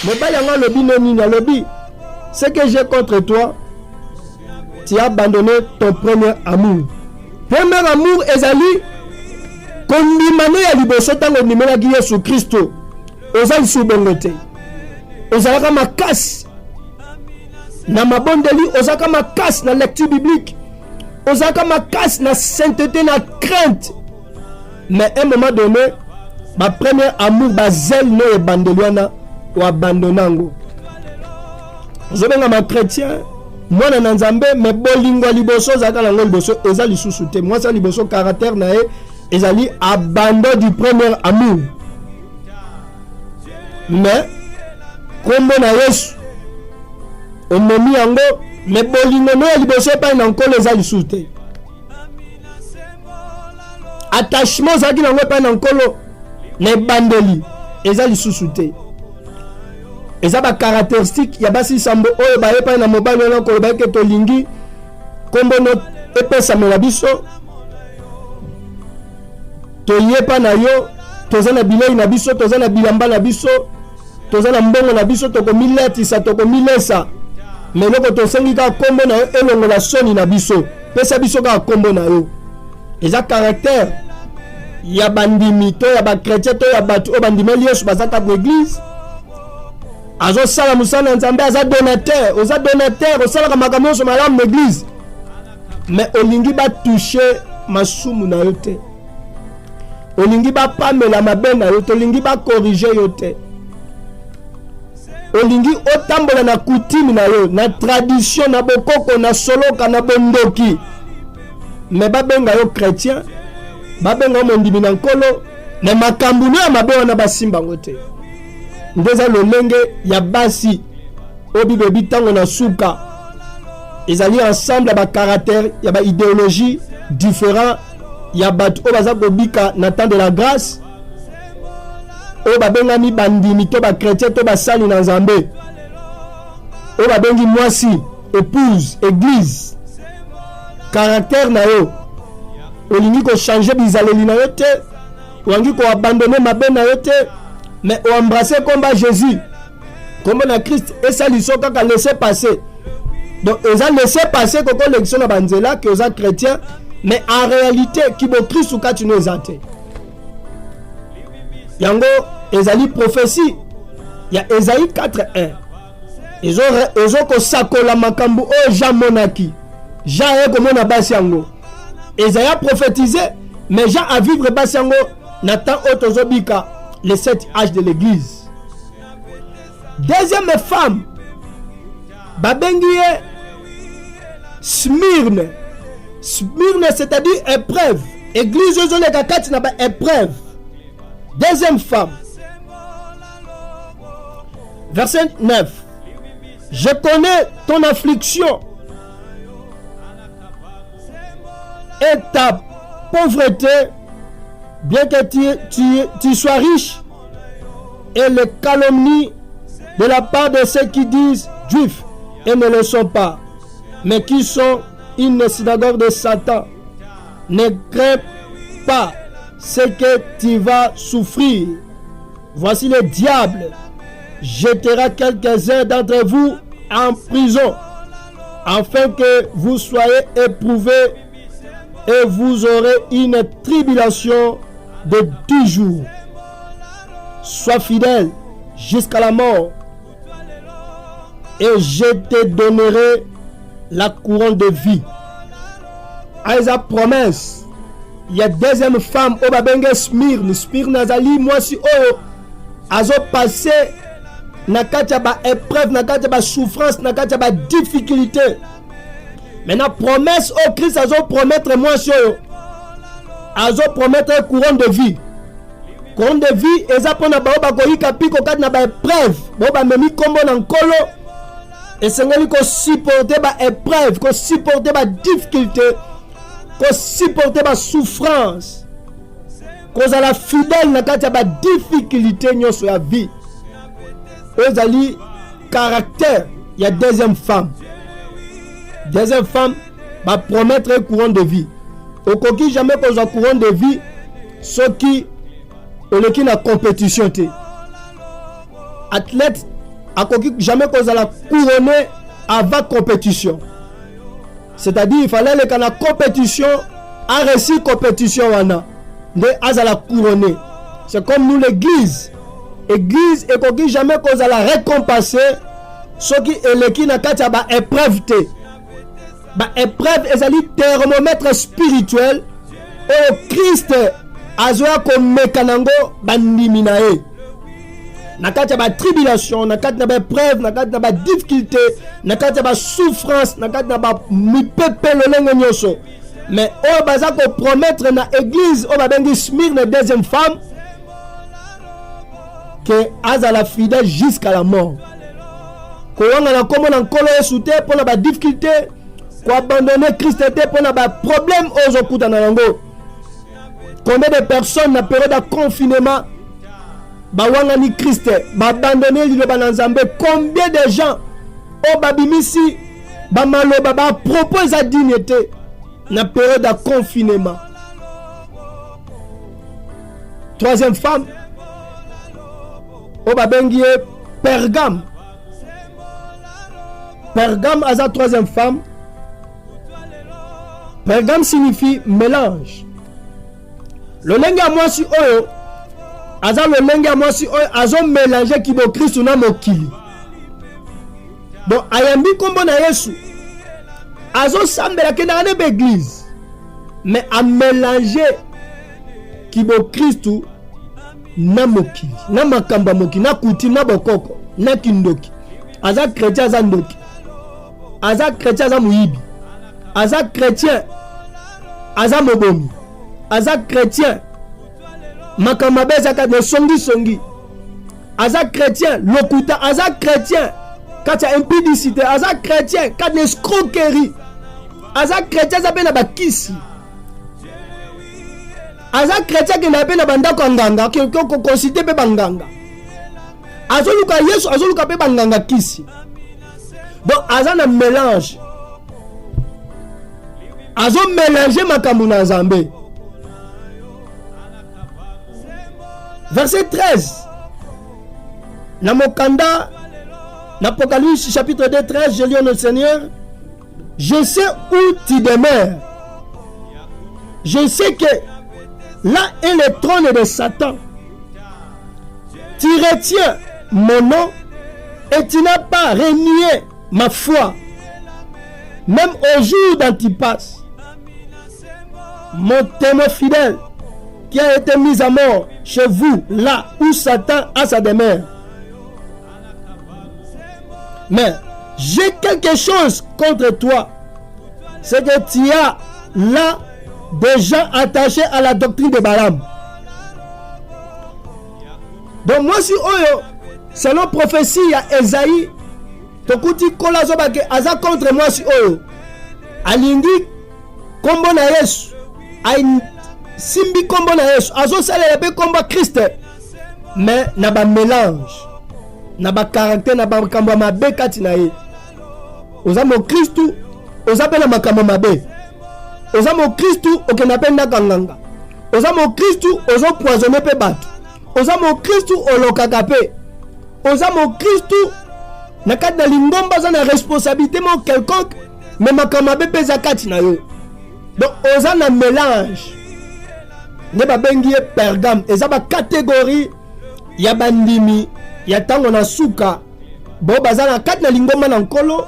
Mobali yango lobi noni na lobi. Ce que j'ai contre toi, tu as abandonné ton premier amour. Premier amour ezali kondimane ya liboso tango ndimelaki Yesu Kristo. Ozali subongote. Ozalaka makasi na mabondeli, ozalaka makasi na lecture biblique, ozalaka makasi na sainteté, na crainte. Mais à un moment donné, ma premier amour, ma zèle no ebandeliana ou abandonnango. Je benga ma chrétien, moi na nzambe, mais bolingo liboso zaka nango liboso ezali sous-souté. Moi ça liboso caractère na ezali abandon du premier amour. Mais kombo na Yesu omomi yango, mais bolingo no liboso pa na nkolo ezali sous-souté. Attachement zaki nango pa na nkolo na bandeli ezali sous-souté. Eza ba caractéristique ya basi sambo oyo ba yepa na mobali na ko ba ke to lingi kombo no epesa mela biso to yepa na yo toza na bilei na biso, toza na bilamba na biso, toza na mbongo na biso, to ko miletisa, to ko milesa, mais loko to sengi ka kombo na yo elongo la soni na biso pesa biso ka kombo na yo. Eza caractère ya bandimi to ya ba chrétien to ya batu o bandimeli Yesu bazaka pour église. Azo sala musana nzambe aza donateur, oza donateur, osala ka makambo so malamu l'église. Mais olingi ba toucher masumu na yo te. Olingi ba pamela mabe na yo te, olingi ba corriger yo te. Olingi otambola na coutume na yo, na tradition, na bokoko, na soloka, na bondoki. Mais ba benga yo chrétien, ba benga mondimi na nkolo, na makambo na mabe wana basimba ngote. Ndeza lolenge ya basi obibe bitango na suka ezali ensemble ya ba caractère ya ba idéologie différent ya batu o baza kobika na temps de la grâce o babengami bandimi to ba chrétien to basali na nzambe o babengi mwasi épouse église caractère na yo olingi ko changer bizaleli na yo te wangi ko abandonner mabe na yo te. Mais on embrasse comme Jésus, comme on a Christ, et ça lui sauve qu'à laisser passer. Donc, ils ont laissé passer que l'élection de Banzela, que les chrétiens, mais en réalité, qui va Christ ou quand tu nous as été. Yango, ils ont prophétie. Il y a Esaïe 4:1. Ils ont que Sakola Makambu, oh Jean Monaki, Jean est comme on a Basiango. Esaïe a prophétisé, mais Jean a vivre Basiango, Nathan Otozobika. Les 7 âges de l'église. Deuxième femme, Babengie Smyrne. Smyrne, c'est-à-dire épreuve. Église, ils ont les kakati n'a pas épreuve. Deuxième femme. Verset 9. Je connais ton affliction et ta pauvreté. Bien que tu sois riche, et les calomnies de la part de ceux qui disent juifs et ne le sont pas, mais qui sont une synagogue de Satan. Ne crains pas ce que tu vas souffrir. Voici le diable jettera quelques-uns d'entre vous en prison, afin que vous soyez éprouvés, et vous aurez une tribulation de 10 jours. Sois fidèle jusqu'à la mort, et je te donnerai la couronne de vie. À sa promesse, il y a deuxième femme, Obabenge Smyrne, Smyrne Azali, moi si oh, azo passé, nakati ba épreuve, nakati ba souffrance, nakati ba difficulté. Maintenant, promesse au Christ, azo promettre moi si oh, azo promettre couronne de vie. Couronne de vie, eza pona ba obakoyika piko kati na ba épreuve, ba memi kombo na nkolo. Et c'est lui qui supporter ba épreuve, qui supporter ba difficulté, qui supporter ba souffrance, qui la fidèle na kati ba difficulté nyoso ya vie. Ezali caractère, il y a deuxième femme. Deuxième femme va promettre couronne de vie. Au coquille jamais pose la couronne de vie, ceux qui ont na compétition. Athlète akoki jamais kozala couronné avant compétition. C'est-à-dire il fallait le kana compétition a réussi compétition wana nde azala couronné. C'est comme nous l'église. Église ekoki jamais kozala récompensé soki eleki na kati ya ba épreuve te. Ba épreuve ezali thermomètre spirituel oyo Christ azoya komeka nango bandimi na ye. Na kati ya ba tribulation, na kati na ba épreuve, na kati na ba difficulté, na kati ya ba souffrance, na kati na ba mipepe lolenge nyonso. Mais oyo baza ko promettre na église oyo babengi Smyrne deuxième femme que azala fidèle jusqu'à la mort. Ko wanga na kombo na nkolo Yesu te pona ba difficulté, ko abandonner Christ te pona ba problème ozo kutana nango. Combien de personnes na période de confinement bawanga ni Christ abandonné liloba na Nzambe? Combien de gens o babimisi ba maloba ba propose à dignité na période de confinement? Troisième femme o babengi Pergame. Pergame a sa troisième femme. Pergame signifie mélange. Le lenga mwasi oyo aza le lenga mwasi oyo azo mélanger kibo Kristu na mokili. Donc ayambi kombo na Yesu azo sambela kenda na église mais a mélanger kibo Kristu na mokili, na makamba mokili, na kuti, na bokoko, na kindoki. Aza chrétien aza ndoki, aza chrétien aza muyibi, aza chrétien aza mobomi, aza chrétien makamba beza ka songi songi, aza chrétien lokuta, aza chrétien kati impudicité, aza chrétien kati escroquerie, aza chrétien aza pe na bakisi, aza chrétien qui n'a pas na bandako nganga qui considère pe banganga, azoluka Yesu azoluka pe banganga kisi. Donc aza na mélange, azo mélanger makambo na Nzambe. Verset 13 na mokanda l'Apocalypse chapitre 2 13, je lis au Seigneur, je sais où tu demeures, je sais que là est le trône de Satan, tu retiens mon nom et tu n'as pas renié ma foi, même au jour d'Antipas, mon témoin fidèle qui a été mis à mort chez vous, là où Satan a sa demeure. Mais j'ai quelque chose contre toi, c'est que tu as là des gens attachés à la doctrine de Balaam. Donc moi si oyo selon prophétie ya Esaïe tokuti kola zoba ke aza contre moi si oyo alingi kombo na Yesu ay simbi kombo na Yesu azo salela pe kombo Christ mais na ba mélange na ba caractère na ba kambo mabe kati na ye. Oza mo Christu oza pe na makambo mabe, oza mo Christu okena pe na kanganga, oza mo Christu ozo poisonner pe bato, oza mo Christu olokaka pe, oza mo Christu na kati na lingomba za na responsabilité mo quelconque mais makambo mabe pe za kati na yo. Donc oza na mélange ne ba bengi Pergame, eza ba catégorie ya bandimi ya tango na suka bo baza na kati na lingomba na nkolo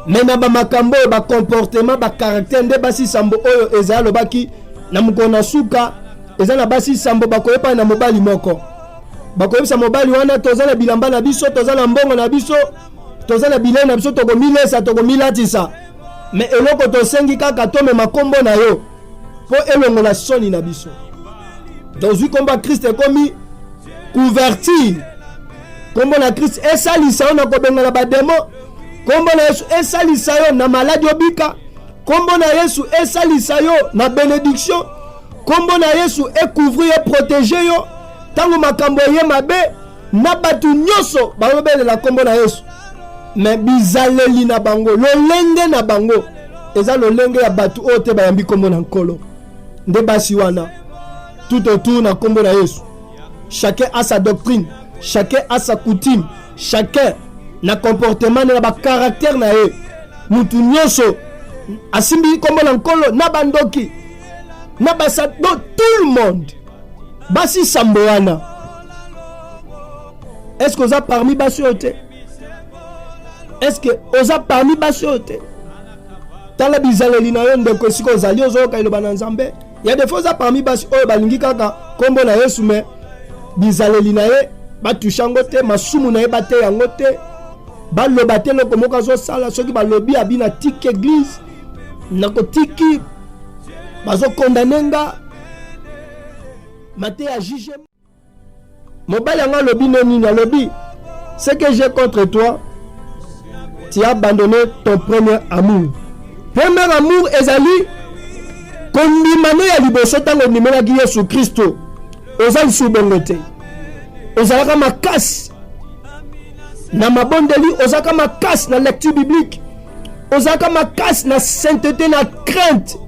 mais na ba makambo ba comportement ba caractère nde basi sambo oyo eza lobaki na mukona suka eza na basi sambo bakoyepa na mobali moko bakoyebisa mobali wana toza na bilamba na biso, toza na mbongo na biso, toza na bilei na biso, toko milesa toko milatisa mais eloko tosengi kaka tome makombo na yo po elongo na soni na biso. Donc vu komba Christ ekomi couverture, kombo na Christ esalisa yo na kobenga na bademo, kombo na Yesu esalisa yo na maladi obika, kombo na Yesu esalisa yo na bénédiction, kombo na Yesu ekouvrir yo protéger yo tango makambo ye mabe na batu nyoso baobelela kombo na Yesu mais bizaleli na bango lolenge na bango eza lolenge ya batu oyo te bayambi kombo na nkolo nde basi wana tout autour na kombo na Yesu. Chacun a sa doctrine, chacun a sa coutume, chacun na comportement na ba caractère na ye. Mutu nyonso asimbi kombo na nkolo na bandoki na basa do tout le monde basi samboana. Est-ce que vous avez parmi basiote? Est-ce que vous avez parmi basiote? Tala bizaleli na yo ndeko siko ozali ozoka iloba na Nzambe. Il y a des fois za parmi basi oyo balingi kaka kombo na Yesu me bizaleli na ye batushango te, masumu na ye bate yango te, baloba te loko moko azosala soki balobi abi na tiki église nakotiki bazo condamner nga mate ya juge mobali yango alobi nini alobi ce que j'ai contre toi, tu as abandonné ton premier amour. Premier amour ezali kondimane ya liboso tango ndimelaki Yesu Kristo ozali subongo te, ozalaka makasi na mabondeli, ozalaka makasi na lecture biblique, ozalaka makasi na sainteté na crainte.